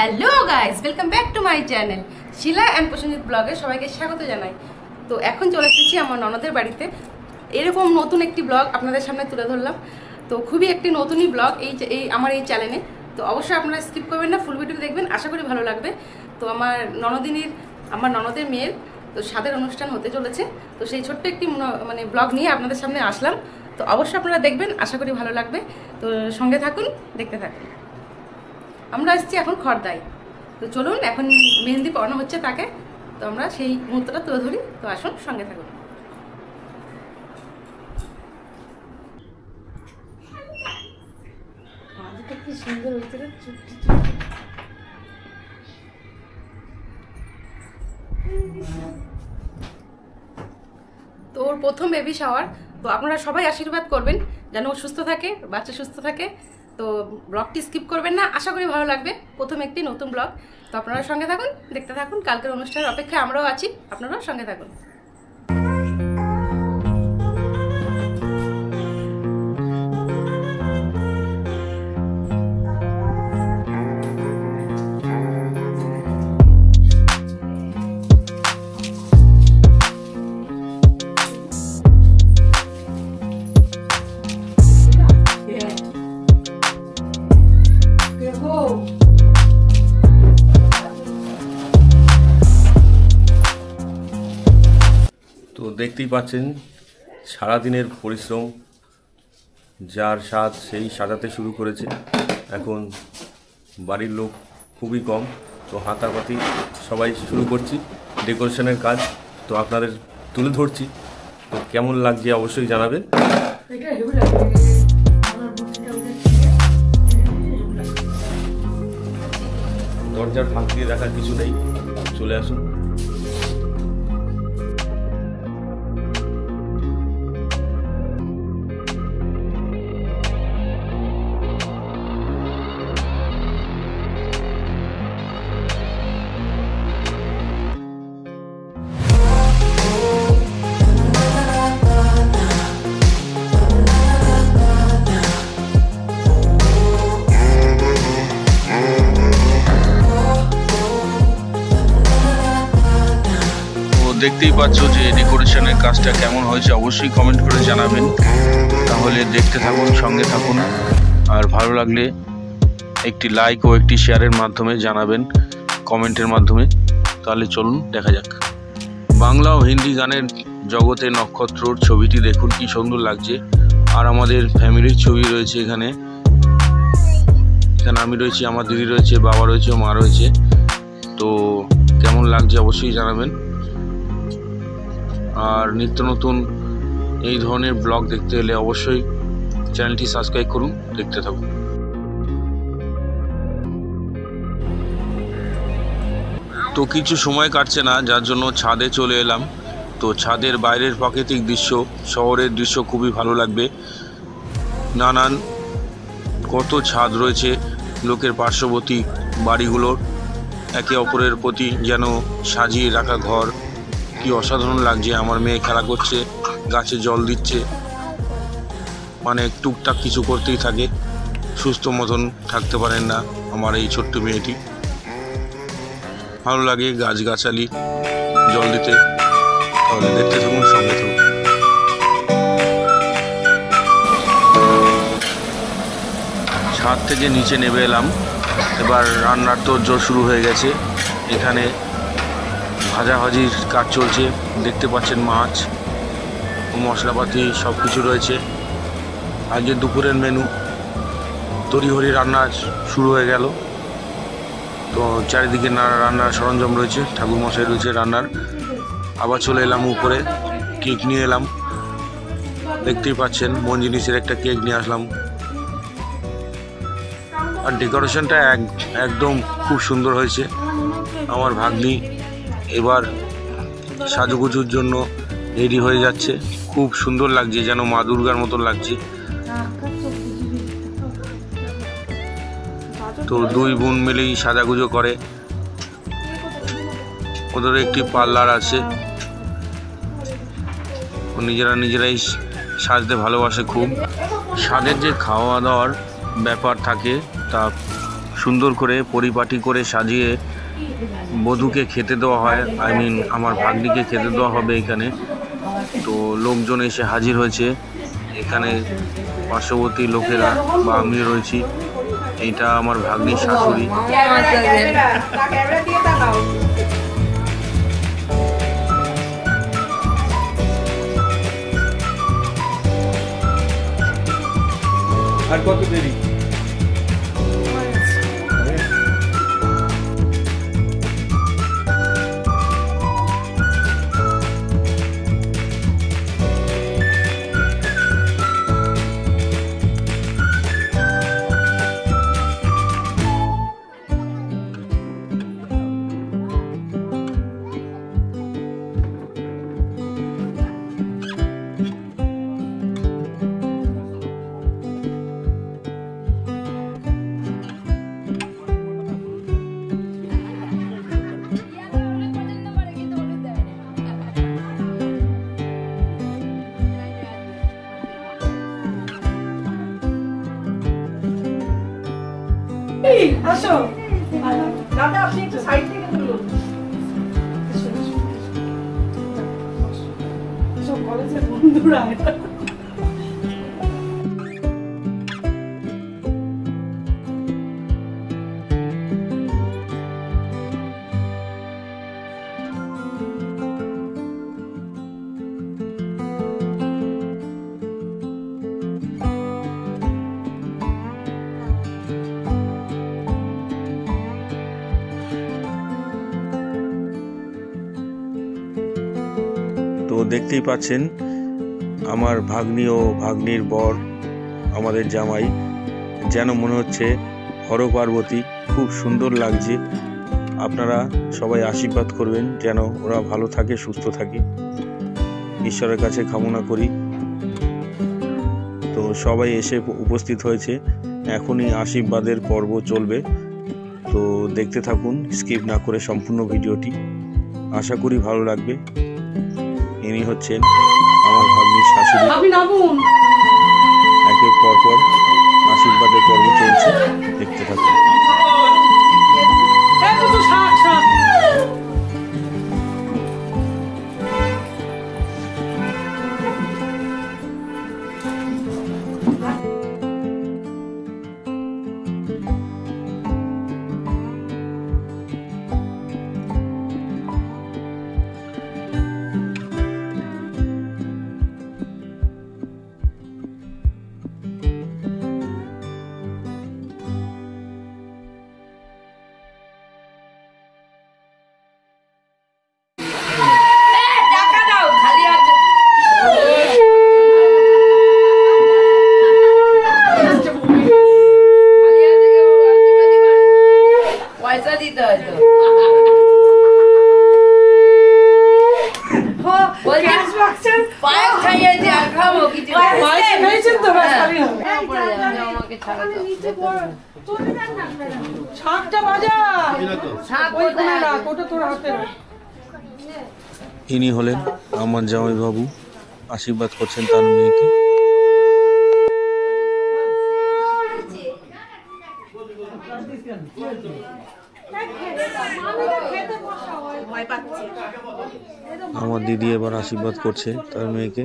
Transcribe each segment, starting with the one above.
Hello guys, welcome back to my channel Shila and Prosenjit ব্লগে সবাইকে স্বাগত জানাই। তো এখন চলে এসেছি আমার ননদের বাড়িতে। এরকম নতুন একটি ব্লগ আপনাদের সামনে তুলে ধরলাম। তো খুবই একটি নতুনই ব্লগ এই আমার এই চ্যানেলে। তো অবশ্যই আপনারা স্কিপ করবেন না, ফুল ভিডিও দেখবেন, আশা করি ভালো লাগবে। তো আমার ননদের মেয়ের তো স্বাদের অনুষ্ঠান হতে চলেছে। তো সেই ছোট্ট একটি ব্লগ নিয়ে আপনাদের সামনে আসলাম। তো অবশ্যই আপনারা দেখবেন, আশা করি ভালো লাগবে। তো সঙ্গে থাকুন, দেখতে থাকুন। আমরা আসছি এখন খড়দায়। তো চলুন, এখন মেহেন্দি পড়ানো হচ্ছে তাকে। তো আমরা সেই মুহূর্তটা তুলে ধরি। তো আসুন, সঙ্গে থাকুন। কি সুন্দর হয়েছে রে, তো ওর প্রথম বেবি শাওয়ার। তো আপনারা সবাই আশীর্বাদ করবেন যেন ও সুস্থ থাকে, বাচ্চা সুস্থ থাকে। তো ব্লগটি স্কিপ করবেন না, আশা করি ভালো লাগবে। প্রথম একটি নতুন ব্লগ। তো আপনারা সঙ্গে থাকুন, দেখতে থাকুন। কালকের অনুষ্ঠানের অপেক্ষায় আমরাও আছি, আপনারাও সঙ্গে থাকুন। তো দেখতেই পাচ্ছেন সারাদিনের পরিশ্রম, যার স্বাদ সেই সাজাতে শুরু করেছে। এখন বাড়ির লোক খুবই কম, তো হাতাপাতি সবাই শুরু করছি ডেকোরেশনের কাজ। তো আপনাদের তুলে ধরছি, তো কেমন লাগছে অবশ্যই জানাবেন। দরজার ফাঁক দিয়ে দেখার কিছু নেই, চলে আসুন। দেখতেই পাচ্ছ যে ডেকোরেশনের কাজটা কেমন হয়েছে, অবশ্যই কমেন্ট করে জানাবেন। তাহলে দেখতে থাকুন, সঙ্গে থাকুন। আর ভালো লাগলে একটি লাইক ও একটি শেয়ারের মাধ্যমে জানাবেন, কমেন্টের মাধ্যমে। তাহলে চলুন দেখা যাক। বাংলা ও হিন্দি গানের জগতে নক্ষত্রর ছবিটি দেখুন কি সুন্দর লাগছে। আর আমাদের ফ্যামিলির ছবি রয়েছে এখানে। আমি রয়েছি, আমার দিদি রয়েছে, বাবা রয়েছে, মা রয়েছে। তো কেমন লাগছে অবশ্যই জানাবেন। আর নিত্য নতুন এই ধরনের ব্লগ দেখতে হলে অবশ্যই চ্যানেলটি সাবস্ক্রাইব করুন, দেখতে থাকুন। তো কিছু সময় কাটছে না, যার জন্য ছাদে চলে এলাম। তো ছাদের বাইরের প্রাকৃতিক দৃশ্য, শহরের দৃশ্য খুবই ভালো লাগবে। নানান কত ছাদ রয়েছে লোকের পার্শ্ববর্তী বাড়িগুলোর, একে অপরের প্রতি যেন সাজিয়ে রাখা ঘর। কি অসাধারণ লাগছে। আমার মেয়ে খেলা করছে, গাছে জল দিচ্ছে, মানে টুকটাক কিছু করতেই থাকে। সুস্থ মতন থাকতে পারেন না আমার এই ছোট্ট মেয়েটি। ভালো লাগে গাছগাছালি জল দিতে। তাহলে দেখতে থাকুন, সঙ্গে থাকুন। ছাদ থেকে নিচে নেমে এলাম। এবার রান্নার তোড়জোড় শুরু হয়ে গেছে। এখানে ভাজাভাজির কাজ চলছে। দেখতে পাচ্ছেন মাছ ও মশলাপাতি সব কিছু রয়েছে। আজকে দুপুরের মেনু তরিহরি রান্না শুরু হয়ে গেল। তো চারিদিকে রান্নার সরঞ্জাম রয়েছে, ঠাকুরমশাই রয়েছে রান্নার। আবার চলে এলাম উপরে, কেক নিয়ে এলাম। দেখতেই পাচ্ছেন মন জিনিসের একটা কেক নিয়ে আসলাম। আর ডেকোরেশনটা একদম খুব সুন্দর হয়েছে। আমার ভাগ্নি এবার সাজুগুজুর জন্য রেডি হয়ে যাচ্ছে। খুব সুন্দর লাগছে, যেন মা দুর্গার মতন লাগছে। তো দুই বোন মিলেই সাজাগুজো করে। ওদের একটি পার্লার আছে, নিজেরাই সাজতে ভালোবাসে খুব। স্বাদের যে খাওয়া দাওয়ার ব্যাপার থাকে তা সুন্দর করে পরিপাটি করে সাজিয়ে বধূকে খেতে দেওয়া হয়, আমার ভাগ্নিকে খেতে দেওয়া হবে এখানে। তো লোকজন এসে হাজির হয়েছে এখানে, পার্শ্ববর্তী লোকেরা বা আমি রয়েছি। এইটা আমার ভাগ্নির শাশুড়ি। আর কত দেরি? আসো দাদা, আপনি একটু সাইড থেকে তুলুন। কলেজের বন্ধুরা তো দেখতেই পাচ্ছেন আমার ভাগ্নি ও ভাগ্নির বর, আমাদের জামাই, যেন মনে হচ্ছে হর পার্বতী, খুব সুন্দর লাগছে। আপনারা সবাই আশীর্বাদ করবেন যেন ওরা ভালো থাকে, সুস্থ থাকে, ঈশ্বরের কাছে কামনা করি। তো সবাই এসে উপস্থিত হয়েছে, এখনই আশীর্বাদের পর্ব চলবে। তো দেখতে থাকুন, স্কিপ না করে সম্পূর্ণ ভিডিওটি, আশা করি ভালো লাগবে। ইনি হচ্ছেন আমার ভাগ্নির শাশুড়ি। একের পর পর আশীর্বাদের পর্ব চলছে, দেখতে থাকুন। ইনি হলেন আমার জামাইবাবু, আশীর্বাদ করছেন তার মেয়েকে। আমার দিদি এবার আশীর্বাদ করছে তার মেয়েকে।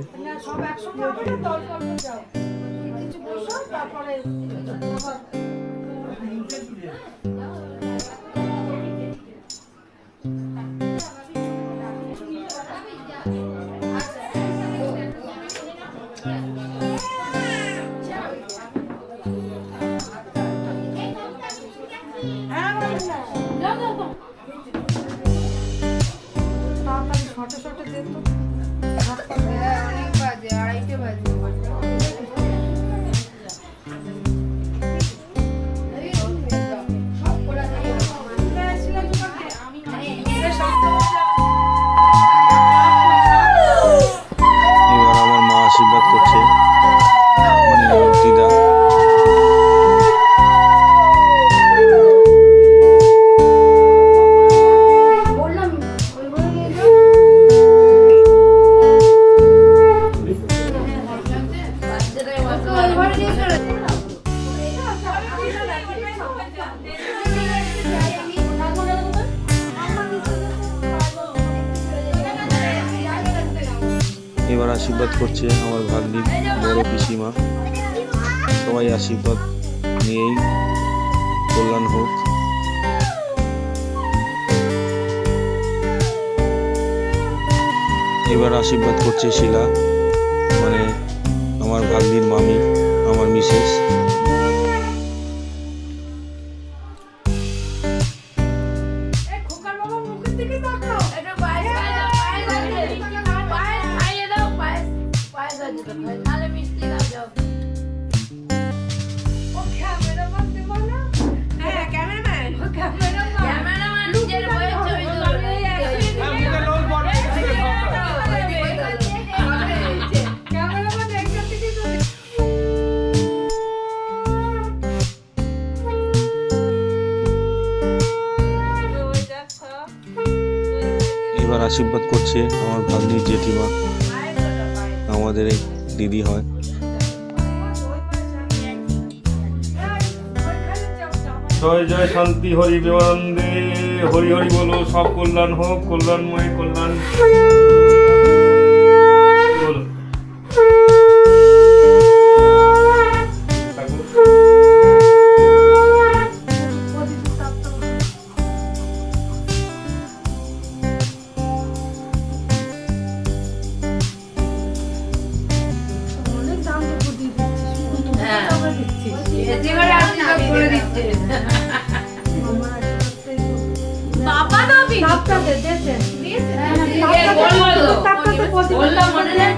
এবার আশীর্বাদ করছে আমার ভাগ্নির বড় পিসিমা। সবাই আশীর্বাদ নিয়েই কল্যাণ হোক। এবার আশীর্বাদ করছে শিলা, মানে আমার ভাগ্নির মামি, আমার মিসেস। এবার আশীর্বাদ করছে আমার ভাগ্নির জেঠিমা, আমাদের এক দিদি হয়। জয় জয় শান্তি হরি বিমানন্দে, হরি হরি বলো, সব কল্যাণ হোক, কল্যাণময় কল্যাণ বলো।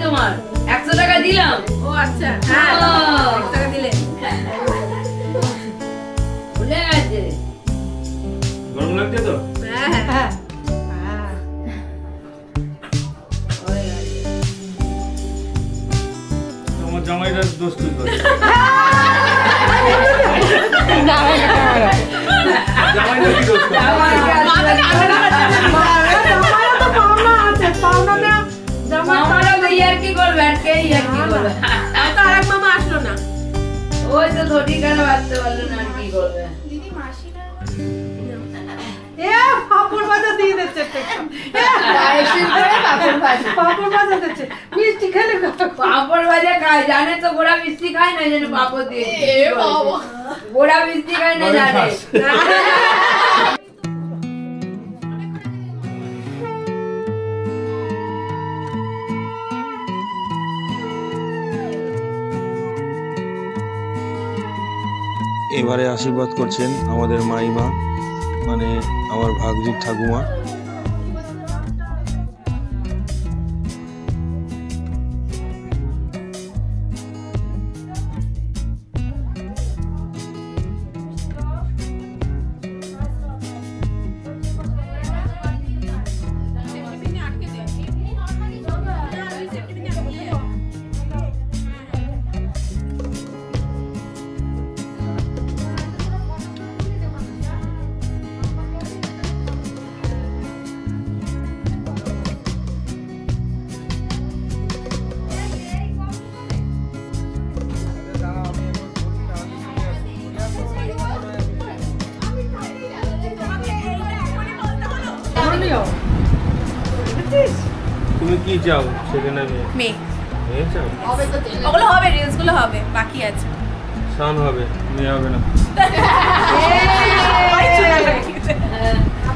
তোমার 100 টাকা দিলাম। ও আচ্ছা, হ্যাঁ 1 টাকা দিলে ভুলে গেছে। গরম লাগছে তো? হ্যাঁ আমার জামাইরা দোষ তুই করে। জামাইরা কি দোষ করে? মামারা তো ইয়ার্কি করবে, আর কে ইয়ার্কি করবে? তো আরেক মামা আসলো না। ওই তো ধরি কেন বাঁচতে পারলো না, আর কি করবে? পাপড় ভাজা দিয়ে দিচ্ছে, পাপড় ভাজা দিচ্ছে, মিষ্টি খেলে পাঁপড় ভাজা খায়, জানে তো গোড়া মিষ্টি খায় না, যেন পাঁপড় দিয়ে গোড়া মিষ্টি খায় না, জানে। এবারে আশীর্বাদ করছেন আমাদের মাইমা, মানে আমার ভাগ্নির ঠাকুমা। তুমি কি চাও সেখানে? মেয়ে মেয়ে চাও? ওগুলো হবে, রিলস গুলো হবে, বাকি আছে। শান হবে, মেয়ে হবে না।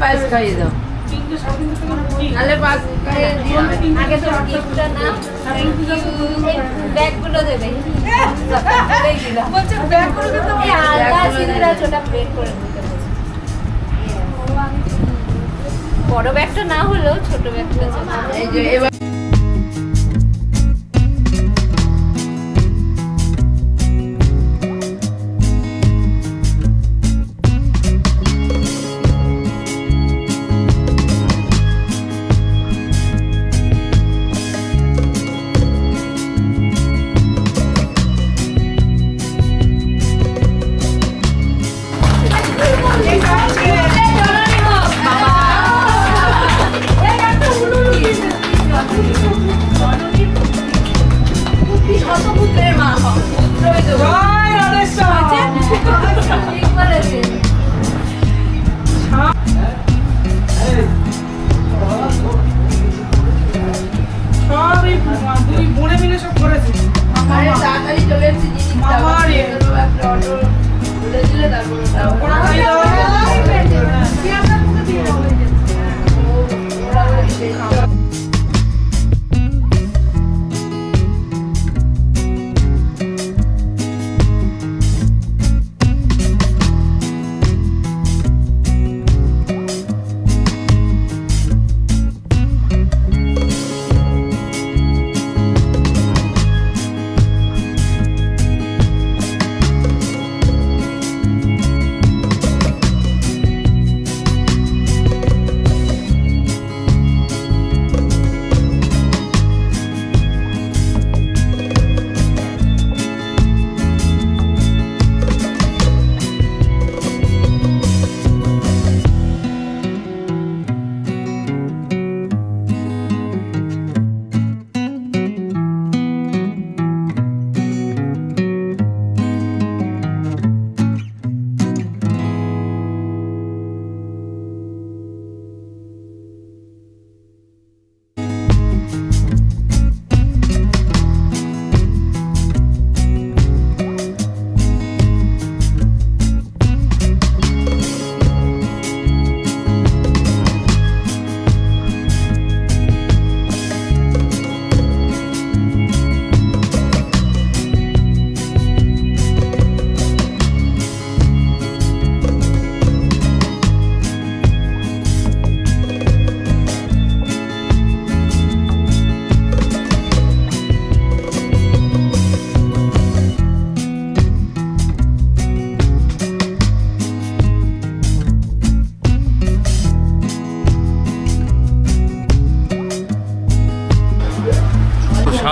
পায়েস খাইয়ে দাও, নাহলে পায়েস খাইয়ে দিও। আগে তো গিফটটা না, ব্যাগগুলো দেবে। বলছে ব্যাগ করে দিতে হবে। আলগা সিঁদুরা ছোটা প্লেট করে দিতে বলছে। বড় ব্যাগটা না হলেও ছোট ব্যাগটা এই যে এবার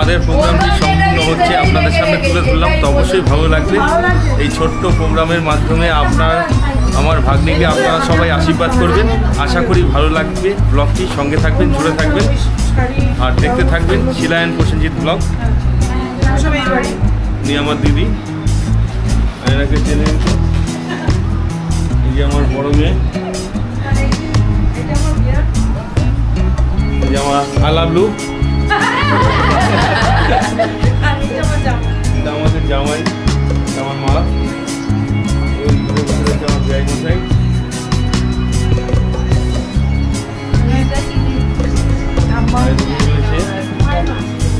আমাদের প্রোগ্রামটি সম্পূর্ণ হচ্ছে, আপনাদের সামনে তুলে ধরলাম, তো অবশ্যই ভালো লাগবে। এই ছোট্ট প্রোগ্রামের মাধ্যমে আমার ভাগ্নিকে আপনারা সবাই আশীর্বাদ করবেন। আশা করি ভালো লাগবে ব্লগটি। সঙ্গে থাকবেন, জুড়ে থাকবেন আর দেখতে থাকবেন শিলা অ্যান্ড প্রসেনজিৎ ব্লগ। উনি আমার দিদি, এনাকে চেনেন তো, এই যে আমার বড় মেয়ে, এই যে আমার আলাবলু, এটা আমাদের জামাই, আমার মা, ওই ঘুরে বসে রয়েছে আমার বিয়াই মশাই,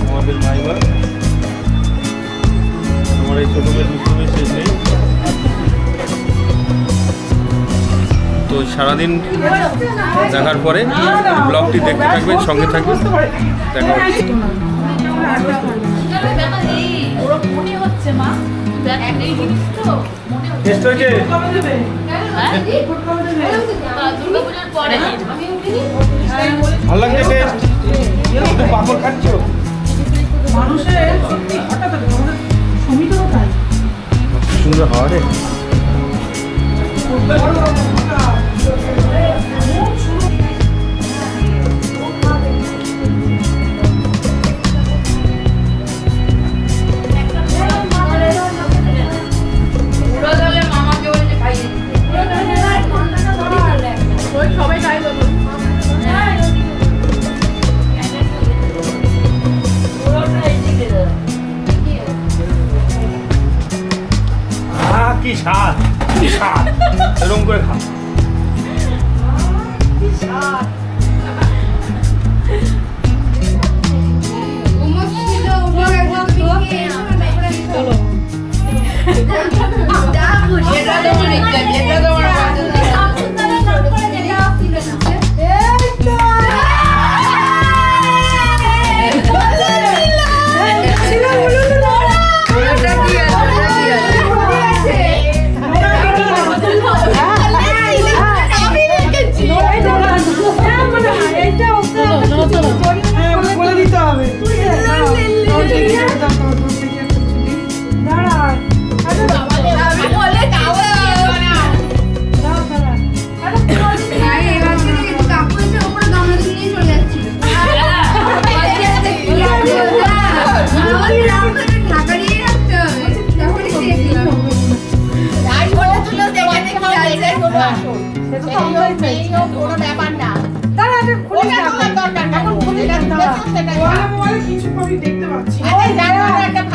আমাদের মাইমা, আমার এই ছোট মেয়ে দুটো মেয়ে শেষ নেই। তো সারাদিন দেখার পরে ব্লগটি দেখতে থাকবেন, সঙ্গে থাকবেন, দেখা হচ্ছে। টেস্ট হয়েছে? ভালো লাগছে টেস্ট? শুধু পাপড় খাচ্ছ? মানুষের সত্যি হঠাৎ আমাদের সমিতিও তাই সুন্দর হাওয়া রে। কি স্বাদ, কি স্বাদ, এরকম করে খা।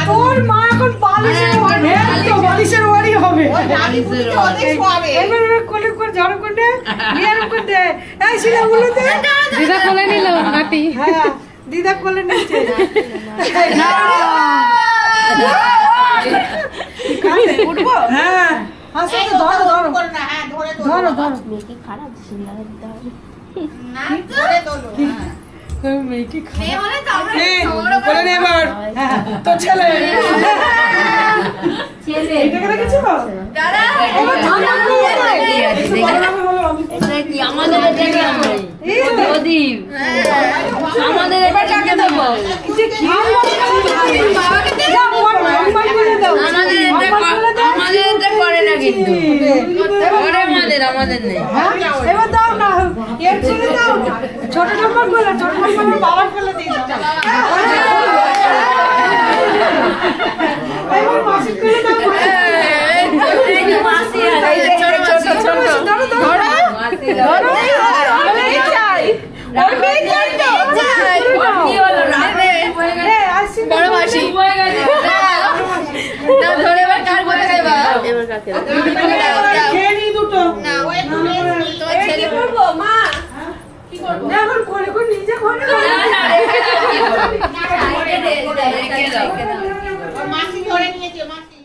তোর মা এখন বালিশের বাড়ি হবে। কোলে করে জড়ো করে করতে এই শিলা বলে দে। দিদা কোলে নিল নাতি। হ্যাঁ দিদা কোলে নিচ্ছে। উঠবো? হ্যাঁ আচ্ছা ধরো ধরো ধরো ধরো মেয়েকে খারাপ শিলা দিতে হবে না তোলো মেয়েটি খারাপ বলে নে এবার তো ছেলে ছেলে এটা কেন কিছু দাদা এটা কি আমাদের এটা কি আমাদের প্রদীপ আমাদের এটা কাকে দেব আমাদের এটা করে না কিন্তু করে আমাদের নেই এবার দাও না এর ছেলে দাও ছোট নম্বর বলে ছোট নম্বর বাবার বলে দিই এবার মাসি করে দাও মাসি আছে ছোট ছোট ছোট ধরো ধরো ধরো আমি চাই আমি চাই কি হলো রাতে এ আসি বড় মাসি না ধরে এবার কার কোথায় খাইবা এবার কাকে খেয়ে নি দুটো না ওই তোমার ছেলে করব মা কি করব না এখন কোলে করে নিজে ঘরে না রেখে দাও মাসি ধরে নিয়েছে মাসি।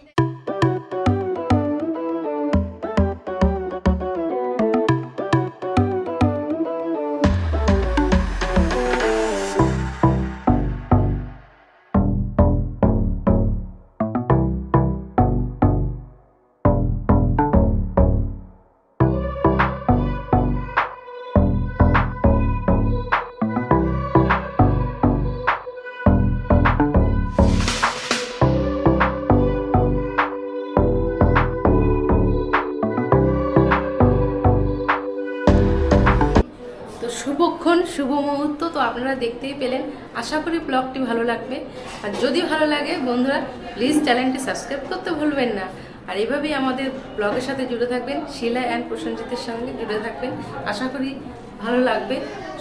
শুভক্ষণ শুভ মুহূর্ত তো আপনারা দেখতেই পেলেন। আশা করি ব্লগটি ভালো লাগবে। আর যদি ভালো লাগে বন্ধুরা প্লিজ চ্যানেলটি সাবস্ক্রাইব করতে ভুলবেন না। আর এভাবেই আমাদের ব্লগের সাথে জুড়ে থাকবেন, শিলা অ্যান্ড প্রসেনজিতের সঙ্গে জুড়ে থাকবেন। আশা করি ভালো লাগবে,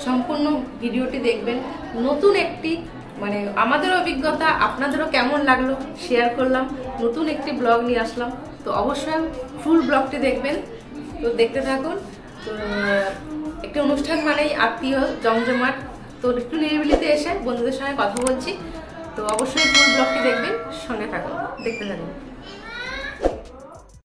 সম্পূর্ণ ভিডিওটি দেখবেন। নতুন একটি মানে আমাদের অভিজ্ঞতা আপনাদেরও কেমন লাগলো শেয়ার করলাম, নতুন একটি ব্লগ নিয়ে আসলাম। তো অবশ্যই ফুল ব্লগটি দেখবেন। তো দেখতে থাকুন। তো একটি অনুষ্ঠান মানেই আত্মীয় জমজমাট, তো একটু নিরিবিলিতে এসে বন্ধুদের সঙ্গে কথা বলছি। তো অবশ্যই ফুল ব্লগটি দেখবেন, সঙ্গে থাকুন, দেখতে থাকুন।